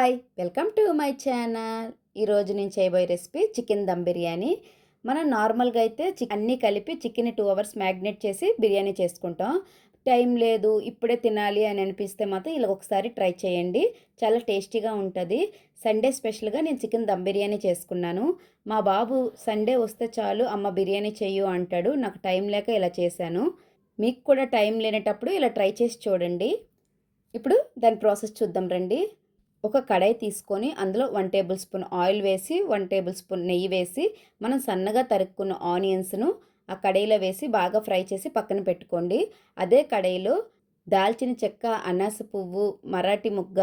Hi welcome to my channel. ఈరోజు నేను చేయబోయే రెసిపీ చికెన్ దమ్ బిర్యానీ. మనం నార్మల్గా అయితే అన్నీ కలిపి చికెన్ 2 అవర్స్ మ్యాగ్నేట్ చేసి బిర్యానీ చేసుకుంటాం. టైం లేదు ఇప్పుడే తినాలి అని అనిపిస్తే మాత్రం ఇలా ఒకసారి ట్రై చేయండి, చాలా టేస్టీగా ఉంటుంది. సండే స్పెషల్గా నేను చికెన్ దమ్ బిర్యానీ చేసుకున్నాను. మా బాబు సండే వస్తే చాలు అమ్మ బిర్యానీ చెయ్యు అంటాడు. నాకు టైం లేక ఇలా చేశాను. మీకు కూడా టైం లేనటప్పుడు ఇలా ట్రై చేసి చూడండి. ఇప్పుడు దాని ప్రాసెస్ చూద్దాం రండి. ఒక కడాయి తీసుకొని అందులో 1 టేబుల్ స్పూన్ ఆయిల్ వేసి 1 టేబుల్ స్పూన్ నెయ్యి వేసి మనం సన్నగా తరుక్కున్న ఆనియన్స్ను ఆ కడాయిలో వేసి బాగా ఫ్రై చేసి పక్కన పెట్టుకోండి. అదే కడాయిలో దాల్చిన చెక్క, అనాస పువ్వు, మరాఠీ ముగ్గ,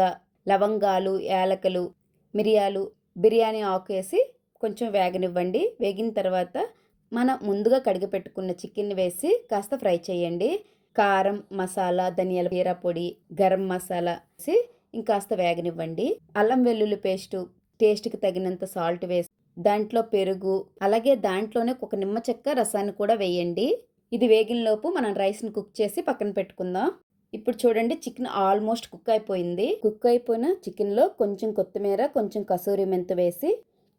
లవంగాలు, యాలకులు, మిరియాలు, బిర్యానీ ఆకు వేసి కొంచెం వేగనివ్వండి. వేగిన తర్వాత మనం ముందుగా కడిగి పెట్టుకున్న చికెన్ వేసి కాస్త ఫ్రై చేయండి. కారం, మసాలా, ధనియాల జీరా పొడి, గరం మసాలా వేసి ఇంకాస్త వేగనివ్వండి. అల్లం వెల్లుల్లి పేస్టు, టేస్ట్కి తగినంత సాల్ట్ వేసి దాంట్లో పెరుగు, అలాగే దాంట్లోనే ఒక నిమ్మ చెక్క రసాన్ని కూడా వేయండి. ఇది వేగినలోపు మనం రైస్ని కుక్ చేసి పక్కన పెట్టుకుందాం. ఇప్పుడు చూడండి, చికెన్ ఆల్మోస్ట్ కుక్ అయిపోయింది. కుక్ అయిపోయిన చికెన్లో కొంచెం కొత్తిమీర, కొంచెం కసూరి మెంతు వేసి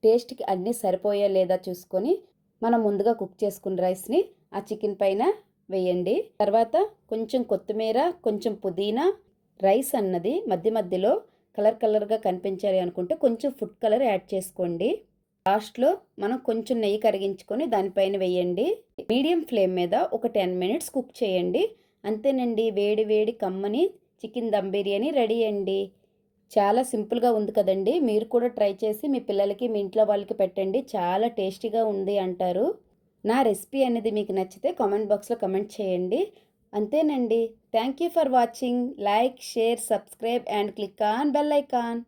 టేస్ట్కి అన్నీ సరిపోయా లేదా చూసుకొని మనం ముందుగా కుక్ చేసుకున్న రైస్ని ఆ చికెన్ పైన వేయండి. తర్వాత కొంచెం కొత్తిమీర, కొంచెం పుదీనా, రైస్ అన్నది మధ్య మధ్యలో కలర్గా కనిపించాలి అనుకుంటే కొంచెం ఫుడ్ కలర్ యాడ్ చేసుకోండి. లాస్ట్లో మనం కొంచెం నెయ్యి కరిగించుకొని దానిపైన వేయండి. మీడియం ఫ్లేమ్ మీద ఒక 10 మినిట్స్ కుక్ చేయండి. అంతేనండి, వేడి వేడి కమ్మని చికెన్ దమ్ బిర్యానీ రెడీ అండి. చాలా సింపుల్గా ఉంది కదండి. మీరు కూడా ట్రై చేసి మీ పిల్లలకి, మీ ఇంట్లో వాళ్ళకి పెట్టండి, చాలా టేస్టీగా ఉంది అంటారు. నా రెసిపీ అనేది మీకు నచ్చితే కామెంట్ బాక్స్లో కామెంట్ చేయండి. అంతేనండి. Thank you for watching. Like, share, subscribe and click on bell icon.